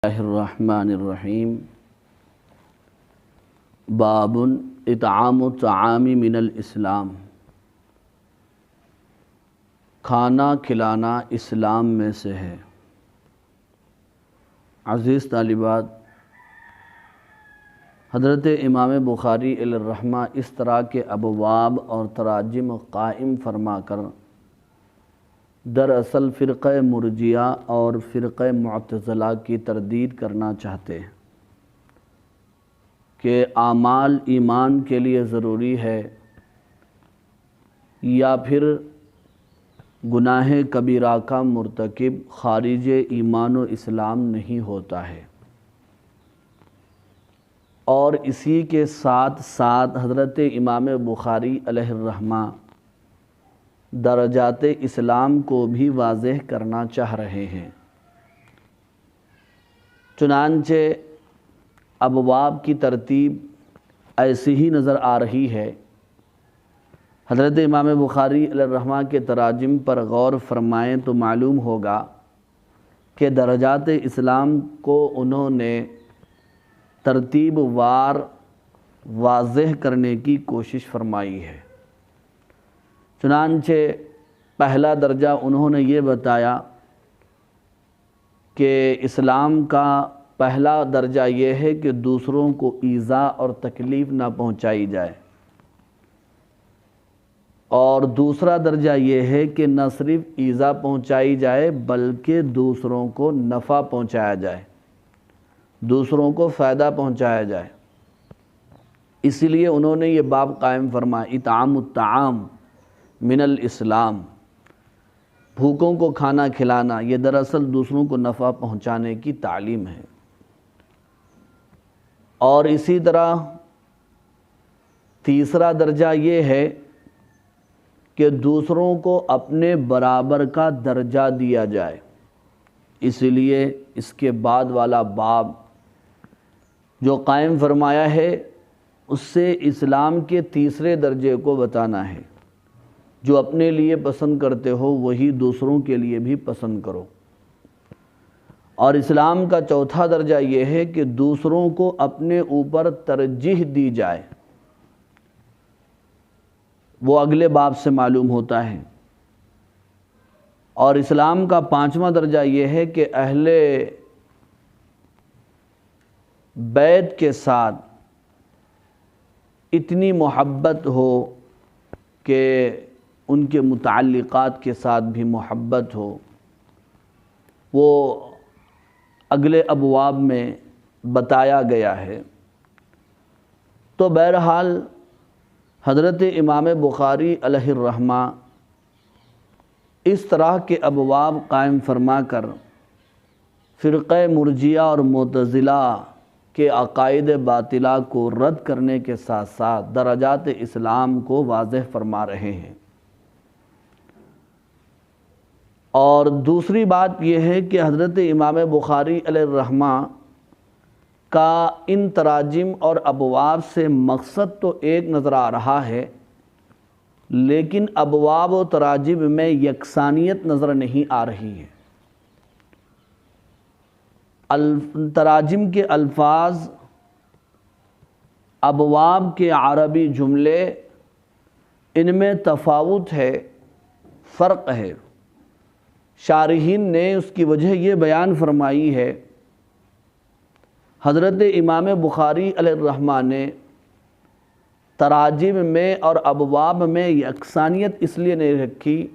اللہ الرحمن الرحیم باب اطعام الطعام من الاسلام، کھانا کھلانا اسلام میں سے ہے۔ عزیز طالبات، حضرت امام بخاری علیہ الرحمہ اس طرح کے ابواب اور تراجم قائم فرما کر دراصل فرقہ مرجیہ اور فرقہ معتزلہ کی تردید کرنا چاہتے ہیں کہ اعمال ایمان کے لیے ضروری ہے یا پھر گناہ کبیرہ کا مرتکب خارج ایمان و اسلام نہیں ہوتا ہے۔ اور اسی کے ساتھ ساتھ حضرت امام بخاری علیہ الرحمہ درجات اسلام کو بھی واضح کرنا چاہ رہے ہیں۔ چنانچہ ابواب کی ترتیب ایسی ہی نظر آ رہی ہے۔ حضرت امام بخاری علیہ الرحمہ کے تراجم پر غور فرمائیں تو معلوم ہوگا کہ درجات اسلام کو انہوں نے ترتیب وار واضح کرنے کی کوشش فرمائی ہے۔ چنانچہ پہلا درجہ انہوں نے یہ بتایا کہ اسلام کا پہلا درجہ یہ ہے کہ دوسروں کو ایذا اور تکلیف نہ پہنچائی جائے، اور دوسرا درجہ یہ ہے کہ نہ صرف ایذا پہنچائی جائے بلکہ دوسروں کو نفع پہنچایا جائے، دوسروں کو فائدہ پہنچایا جائے۔ اسی لیے انہوں نے یہ باب قائم فرمایا اطعام الطعام من الاسلام، بھوکوں کو کھانا کھلانا، یہ دراصل دوسروں کو نفع پہنچانے کی تعلیم ہے۔ اور اسی طرح تیسرا درجہ یہ ہے کہ دوسروں کو اپنے برابر کا درجہ دیا جائے۔ اسی لیے اس کے بعد والا باب جو قائم فرمایا ہے اس سے اسلام کے تیسرے درجے کو بتانا ہے۔ جو اپنے لیے پسند کرتے ہو وہی دوسروں کے لیے بھی پسند کرو۔ اور اسلام کا چوتھا درجہ یہ ہے کہ دوسروں کو اپنے اوپر ترجیح دی جائے، وہ اگلے باب سے معلوم ہوتا ہے۔ اور اسلام کا پانچواں درجہ یہ ہے کہ اہل بیت کے ساتھ اتنی محبت ہو کہ ان کے متعلقات کے ساتھ بھی محبت ہو، وہ اگلے ابواب میں بتایا گیا ہے۔ تو بہرحال حضرت امام بخاری علیہ الرحمہ اس طرح کے ابواب قائم فرما کر فرقہ مرجیہ اور معتزلہ کے عقائد باطلہ کو رد کرنے کے ساتھ ساتھ درجات اسلام کو واضح فرما رہے ہیں۔ اور دوسری بات یہ ہے کہ حضرت امام بخاری علیہ الرحمہ کا ان تراجم اور ابواب سے مقصد تو ایک نظر آ رہا ہے، لیکن ابواب و تراجم میں یکسانیت نظر نہیں آ رہی ہے۔ تراجم کے الفاظ، ابواب کے عربی جملے، ان میں تفاوت ہے، فرق ہے۔ شارحین نے اس کی وجہ یہ بیان فرمائی ہے، حضرت امام بخاری علیہ الرحمہ نے تراجم میں اور ابواب میں یکسانیت اس لیے نہیں رکھی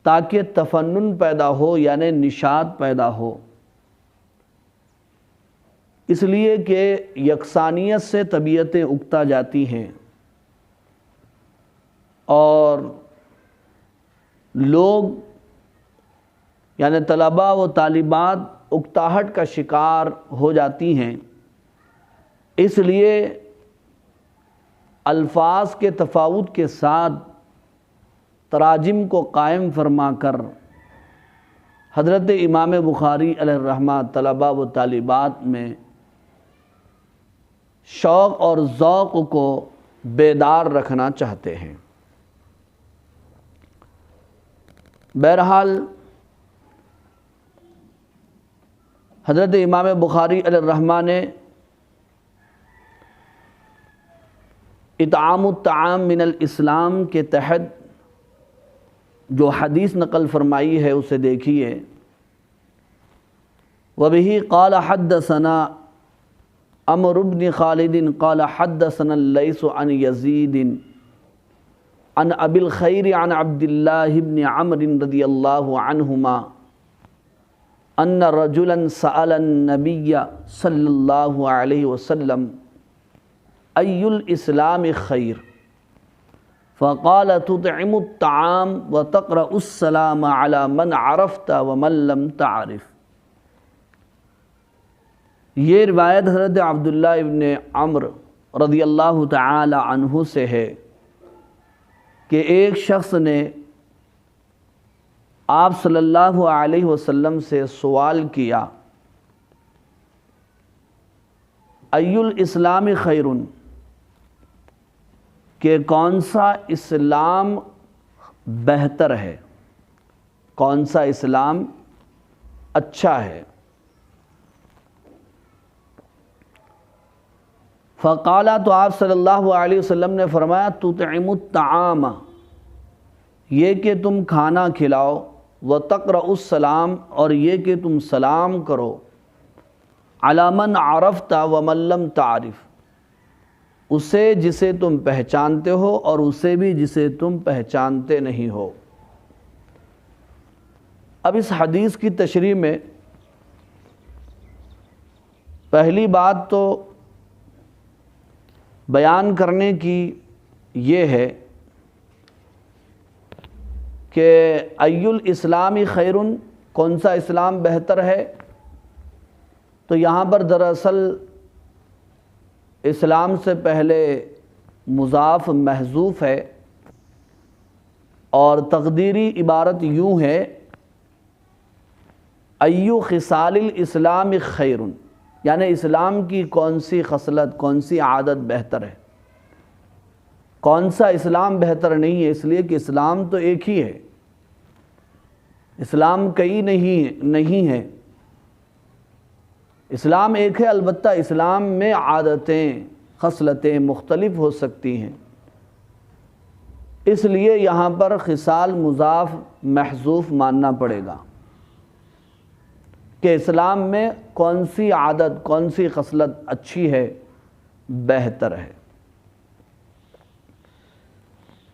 تاکہ تفنن پیدا ہو، یعنی نشاط پیدا ہو۔ اس لیے کہ یکسانیت سے طبیعتیں اکتا جاتی ہیں اور لوگ یعنی طلباء و طالبات اکتاہٹ کا شکار ہو جاتی ہیں۔ اس لیے الفاظ کے تفاوت کے ساتھ تراجم کو قائم فرما کر حضرت امام بخاری علیہ الرحمہ طلباء و طالبات میں شوق اور ذوق کو بیدار رکھنا چاہتے ہیں۔ بہرحال حضرت امام بخاری علیہ الرحمہ نے اطعام الطعام من الاسلام کے تحت جو حدیث نقل فرمائی ہے اسے دیکھیے. وبه قال حدثنا عمرو بن خالد قال حدثنا الليث عن يزيد عن ابي الخير عن عبد الله بن عمرو رضي الله عنهما ان رجلا سأل النبي صلی اللہ علیہ وسلم ای الاسلام خیر فقال تطعم الطعام وتقرأ السلام على من عرفت ومن لم تعرف. یہ روایت حضرت عبداللہ ابن عمرو رضی اللہ تعالی عنہ سے ہے کہ ایک شخص نے آپ صلی اللہ علیہ وسلم سے سوال کیا ای الاسلام خیر، کہ کون سا اسلام بہتر ہے، کون سا اسلام اچھا ہے. فقالا، تو آپ صلی اللہ علیہ وسلم نے فرمایا تطعم الطعام، یہ کہ تم کھانا کھلاؤ، وتقرأ السلام، اور یہ کہ تم سلام کرو، علی من عرفت ومن لم تعرف، اسے جسے تم پہچانتے ہو اور اسے بھی جسے تم پہچانتے نہیں ہو. اب اس حدیث کی تشریح میں پہلی بات تو بیان کرنے کی یہ ہے کہ ای الاسلام خیر، کون سا اسلام بہتر ہے. تو یہاں پر دراصل اسلام سے پہلے مضاف محذوف ہے اور تقدیری عبارت یوں ہے ایو خصال الاسلام خیر، یعنی اسلام کی کون سی خصلت، کون سی عادت بہتر ہے. کون سا اسلام بہتر نہیں ہے، اس لیے کہ اسلام تو ایک ہی ہے، اسلام کئی نہیں ہے. اسلام ایک ہے، البتہ اسلام میں عادتیں، خصلتیں مختلف ہو سکتی ہیں. اس لیے یہاں پر خصال مضاف محذوف ماننا پڑے گا کہ اسلام میں کون سی عادت، کون سی خصلت اچھی ہے، بہتر ہے.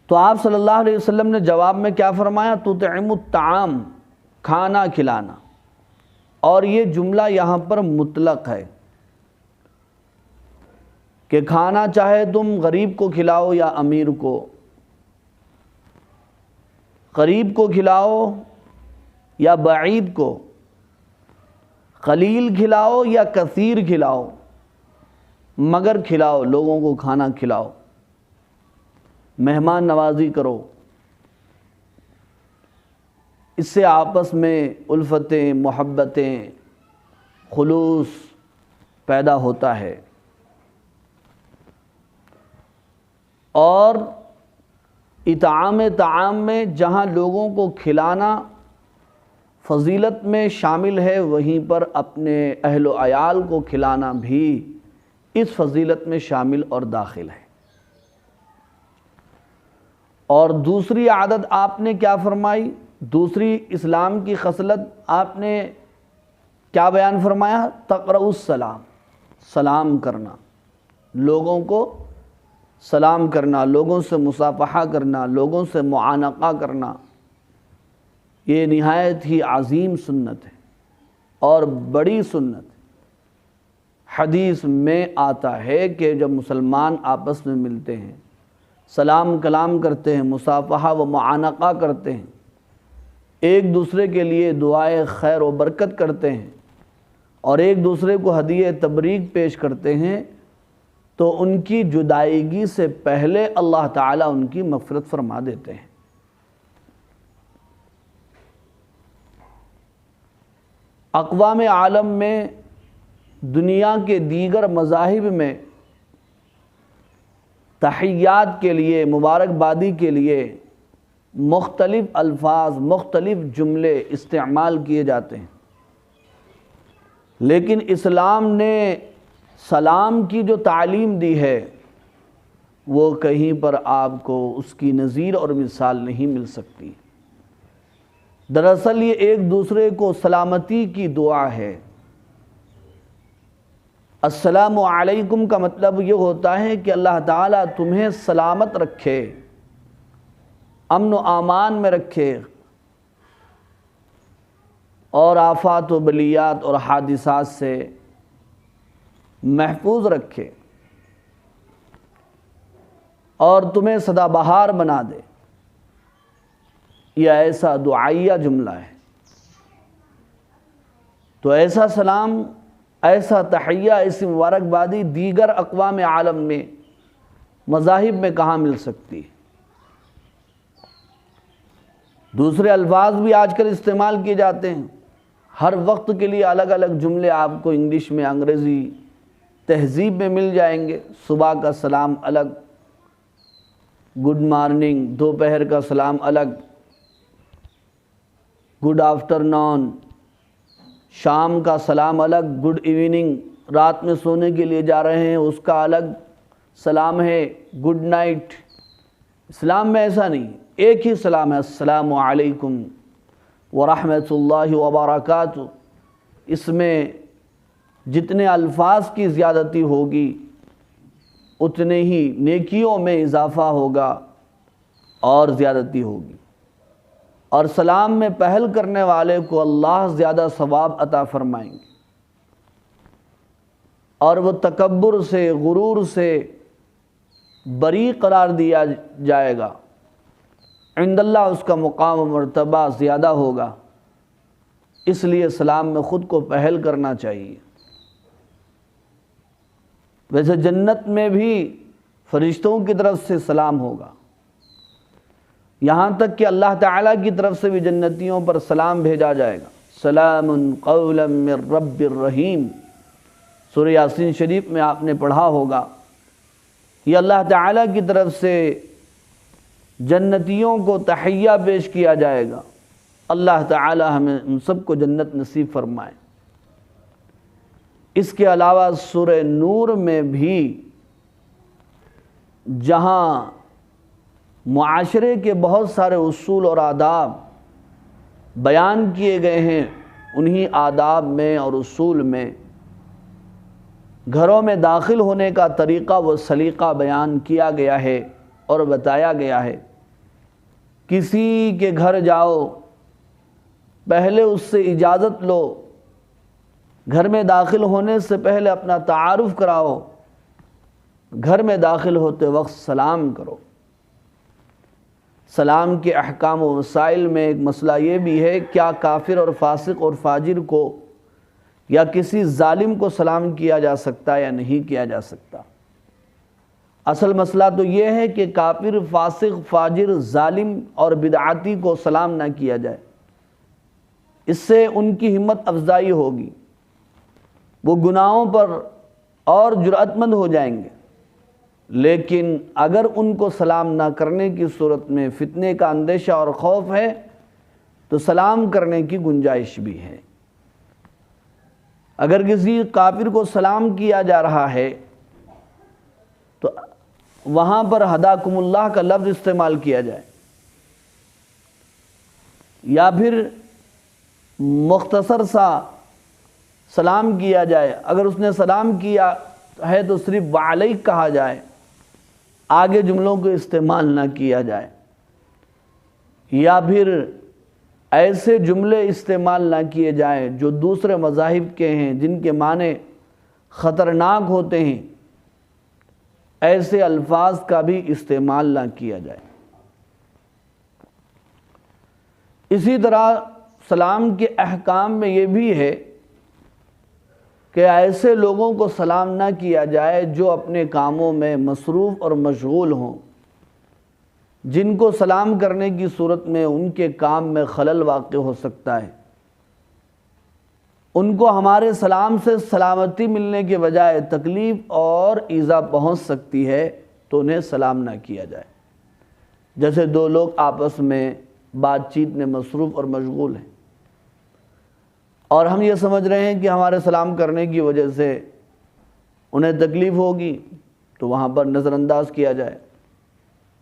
تو آپ صلی اللہ علیہ وسلم نے جواب میں کیا فرمایا؟ تطعم الطعام، کھانا کھلانا. اور یہ جملہ یہاں پر مطلق ہے کہ کھانا چاہے تم غریب کو کھلاؤ یا امیر کو، قریب کو کھلاؤ یا بعید کو، قلیل کھلاؤ یا کثیر کھلاؤ، مگر کھلاؤ، لوگوں کو کھانا کھلاؤ، مہمان نوازی کرو. اس سے آپس میں الفتیں، محبتیں، خلوص پیدا ہوتا ہے. اور اطعام طعام میں جہاں لوگوں کو کھلانا فضیلت میں شامل ہے، وہیں پر اپنے اہل و عیال کو کھلانا بھی اس فضیلت میں شامل اور داخل ہے. اور دوسری عادت آپ نے کیا فرمائی؟ دوسری اسلام کی خصلت آپ نے کیا بیان فرمایا؟ تقرأ السلام، سلام کرنا، لوگوں کو سلام کرنا، لوگوں سے مصافحہ کرنا، لوگوں سے معانقہ کرنا. یہ نہایت ہی عظیم سنت ہے اور بڑی سنت ہے. حدیث میں آتا ہے کہ جب مسلمان آپس میں ملتے ہیں، سلام کلام کرتے ہیں، مصافحہ و معانقہ کرتے ہیں، ایک دوسرے کے لیے دعائے خیر و برکت کرتے ہیں اور ایک دوسرے کو ہدیہ تبریک پیش کرتے ہیں، تو ان کی جدائیگی سے پہلے اللہ تعالیٰ ان کی مغفرت فرما دیتے ہیں. اقوام عالم میں، دنیا کے دیگر مذاہب میں تحیات کے لیے، مبارکبادی کے لیے مختلف الفاظ، مختلف جملے استعمال کیے جاتے ہیں. لیکن اسلام نے سلام کی جو تعلیم دی ہے وہ کہیں پر آپ کو اس کی نظیر اور مثال نہیں مل سکتی۔ دراصل یہ ایک دوسرے کو سلامتی کی دعا ہے۔ السلام علیکم کا مطلب یہ ہوتا ہے کہ اللہ تعالیٰ تمہیں سلامت رکھے، امن و امان میں رکھے، اور آفات و بلیات اور حادثات سے محفوظ رکھے، اور تمہیں سدا بہار بنا دے۔ یہ ایسا دعائیہ جملہ ہے۔ تو ایسا سلام، ایسا تحیہ، ایسی مبارکبادی دیگر اقوام عالم میں، مذاہب میں کہاں مل سکتی ہے؟ دوسرے الفاظ بھی آج کل استعمال کیے جاتے ہیں، ہر وقت کے لیے الگ الگ جملے آپ کو انگلش میں، انگریزی تہذیب میں مل جائیں گے۔ صبح کا سلام الگ، گڈ مارننگ، دوپہر کا سلام الگ، گڈ آفٹرنون، شام کا سلام الگ، گڈ ایوننگ، رات میں سونے کے لیے جا رہے ہیں اس کا الگ سلام ہے، گڈ نائٹ۔ اسلام میں ایسا نہیں، ایک ہی سلام ہے، السلام علیکم ورحمۃ اللہ وبرکاتہ۔ اس میں جتنے الفاظ کی زیادتی ہوگی اتنے ہی نیکیوں میں اضافہ ہوگا اور زیادتی ہوگی، اور سلام میں پہل کرنے والے کو اللہ زیادہ ثواب عطا فرمائیں گے، اور وہ تکبر سے، غرور سے بری قرار دیا جائے گا، عند اللہ اس کا مقام و مرتبہ زیادہ ہوگا۔ اس لیے سلام میں خود کو پہل کرنا چاہیے۔ ویسے جنت میں بھی فرشتوں کی طرف سے سلام ہوگا، یہاں تک کہ اللہ تعالیٰ کی طرف سے بھی جنتیوں پر سلام بھیجا جائے گا، سلام قولا من رب الرحیم۔ سورہ یاسین شریف میں آپ نے پڑھا ہوگا، یہ اللہ تعالیٰ کی طرف سے جنتیوں کو تحیہ پیش کیا جائے گا۔ اللہ تعالیٰ ہمیں ان سب کو جنت نصیب فرمائے۔ اس کے علاوہ سورہ نور میں بھی جہاں معاشرے کے بہت سارے اصول اور آداب بیان کیے گئے ہیں، انہی آداب میں اور اصول میں گھروں میں داخل ہونے کا طریقہ و سلیقہ بیان کیا گیا ہے اور بتایا گیا ہے۔ کسی کے گھر جاؤ، پہلے اس سے اجازت لو، گھر میں داخل ہونے سے پہلے اپنا تعارف کراؤ، گھر میں داخل ہوتے وقت سلام کرو۔ سلام کے احکام و مسائل میں ایک مسئلہ یہ بھی ہے، کیا کافر اور فاسق اور فاجر کو یا کسی ظالم کو سلام کیا جا سکتا یا نہیں کیا جا سکتا؟ اصل مسئلہ تو یہ ہے کہ کافر، فاسق، فاجر، ظالم اور بدعاتی کو سلام نہ کیا جائے، اس سے ان کی ہمت افزائی ہوگی، وہ گناہوں پر اور جرأت مند ہو جائیں گے۔ لیکن اگر ان کو سلام نہ کرنے کی صورت میں فتنے کا اندیشہ اور خوف ہے تو سلام کرنے کی گنجائش بھی ہے۔ اگر کسی کافر کو سلام کیا جا رہا ہے تو وہاں پر ہداکم اللہ کا لفظ استعمال کیا جائے، یا پھر مختصر سا سلام کیا جائے۔ اگر اس نے سلام کیا ہے تو صرف وعلیک کہا جائے، آگے جملوں کو استعمال نہ کیا جائے، یا پھر ایسے جملے استعمال نہ کیے جائیں جو دوسرے مذاہب کے ہیں، جن کے معنی خطرناک ہوتے ہیں، ایسے الفاظ کا بھی استعمال نہ کیا جائے۔ اسی طرح سلام کے احکام میں یہ بھی ہے کہ ایسے لوگوں کو سلام نہ کیا جائے جو اپنے کاموں میں مصروف اور مشغول ہوں، جن کو سلام کرنے کی صورت میں ان کے کام میں خلل واقع ہو سکتا ہے۔ ان کو ہمارے سلام سے سلامتی ملنے کے بجائے تکلیف اور ایذا پہنچ سکتی ہے، تو انہیں سلام نہ کیا جائے۔ جیسے دو لوگ آپس میں بات چیت میں مصروف اور مشغول ہیں، اور ہم یہ سمجھ رہے ہیں کہ ہمارے سلام کرنے کی وجہ سے انہیں تکلیف ہوگی تو وہاں پر نظر انداز کیا جائے۔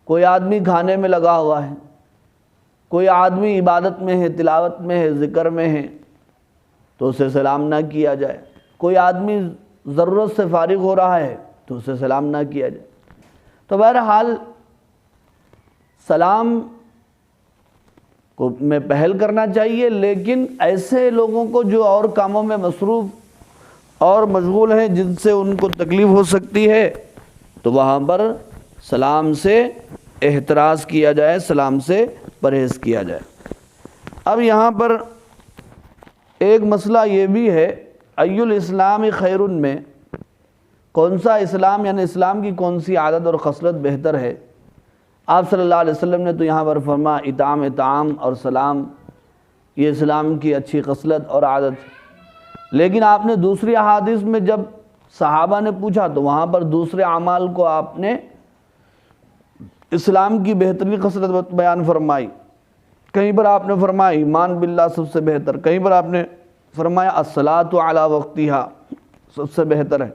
کوئی آدمی کھانے میں لگا ہوا ہے، کوئی آدمی عبادت میں ہے، تلاوت میں ہے، ذکر میں ہے، تو اسے سلام نہ کیا جائے۔ کوئی آدمی ضرورت سے فارغ ہو رہا ہے تو اسے سلام نہ کیا جائے۔ تو بہرحال سلام کو میں پہل کرنا چاہیے، لیکن ایسے لوگوں کو جو اور کاموں میں مصروف اور مشغول ہیں جن سے ان کو تکلیف ہو سکتی ہے، تو وہاں پر سلام سے احتراز کیا جائے، سلام سے پرہیز کیا جائے۔ اب یہاں پر ایک مسئلہ یہ بھی ہے، ای الاسلام خیر میں کون سا اسلام، یعنی اسلام کی کون سی عادت اور خصلت بہتر ہے؟ آپ صلی اللہ علیہ وسلم نے تو یہاں پر فرمایا اطعام طعام اور سلام، یہ اسلام کی اچھی خصلت اور عادت۔ لیکن آپ نے دوسری احادیث میں جب صحابہ نے پوچھا تو وہاں پر دوسرے اعمال کو آپ نے اسلام کی بہترین خصلت بیان فرمائی۔ کہیں پر آپ نے فرمایا ایمان باللہ سب سے بہتر، کہیں پر آپ نے فرمایا الصلاۃ علی وقتہا سب سے بہتر ہے،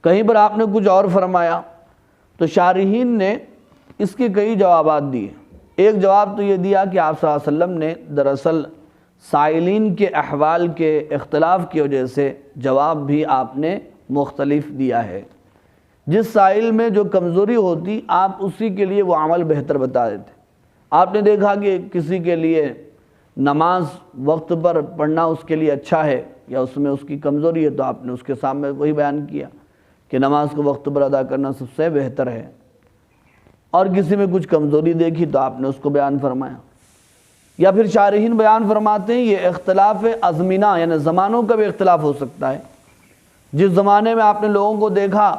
کہیں پر آپ نے کچھ اور فرمایا۔ تو شارحین نے اس کے کئی جوابات دیے۔ ایک جواب تو یہ دیا کہ آپ صلی اللہ علیہ وسلم نے دراصل سائلین کے احوال کے اختلاف کی وجہ سے جواب بھی آپ نے مختلف دیا ہے۔ جس سائل میں جو کمزوری ہوتی آپ اسی کے لیے وہ عمل بہتر بتا دیتے۔ آپ نے دیکھا کہ کسی کے لیے نماز وقت پر پڑھنا اس کے لیے اچھا ہے یا اس میں اس کی کمزوری ہے، تو آپ نے اس کے سامنے وہی بیان کیا کہ نماز کو وقت پر ادا کرنا سب سے بہتر ہے۔ اور کسی میں کچھ کمزوری دیکھی تو آپ نے اس کو بیان فرمایا۔ یا پھر شارحین بیان فرماتے ہیں یہ اختلاف ازمنہ، یعنی زمانوں کا بھی اختلاف ہو سکتا ہے۔ جس زمانے میں آپ نے لوگوں کو دیکھا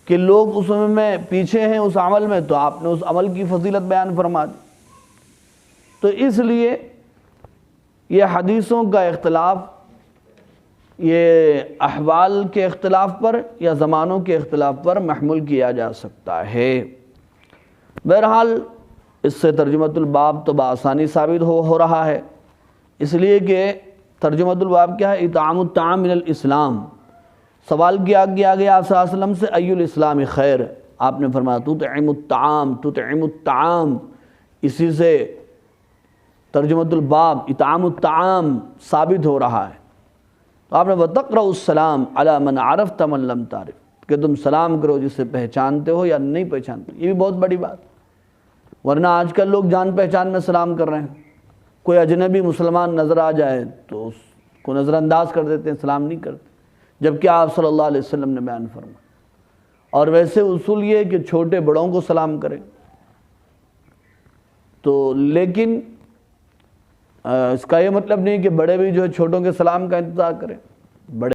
کہ لوگ اس میں پیچھے ہیں اس عمل میں، تو آپ نے اس عمل کی فضیلت بیان فرما دی۔ تو اس لیے یہ حدیثوں کا اختلاف یہ احوال کے اختلاف پر یا زمانوں کے اختلاف پر محمول کیا جا سکتا ہے۔ بہرحال اس سے ترجمۃ الباب تو بآسانی ثابت ہو رہا ہے، اس لیے کہ ترجمۃ الباب کیا ہے؟ اطعام الطعام من الاسلام۔ سوال کیا گیا آپ صلی اللہ علیہ وسلم سے ای الاسلام خیر، آپ نے فرمایا تطعم الطعام تطعم الطعام، اسی سے ترجمۃ الباب اطعام الطعام ثابت ہو رہا ہے۔ تو آپ نے وتقرأ السلام علی من عرفت من لم تعرف، کہ تم سلام کرو جسے پہچانتے ہو یا نہیں پہچانتے۔ یہ بھی بہت بڑی بات، ورنہ آج کل لوگ جان پہچان میں سلام کر رہے ہیں۔ کوئی اجنبی مسلمان نظر آ جائے تو اس کو نظر انداز کر دیتے ہیں، سلام نہیں کرتے، جبکہ آپ صلی اللہ علیہ وسلم نے بیان فرمایا۔ اور ویسے اصول یہ ہے کہ چھوٹے بڑوں کو سلام کریں، تو لیکن اس کا یہ مطلب نہیں کہ بڑے بھی جو ہے چھوٹوں کے سلام کا انتظار کریں۔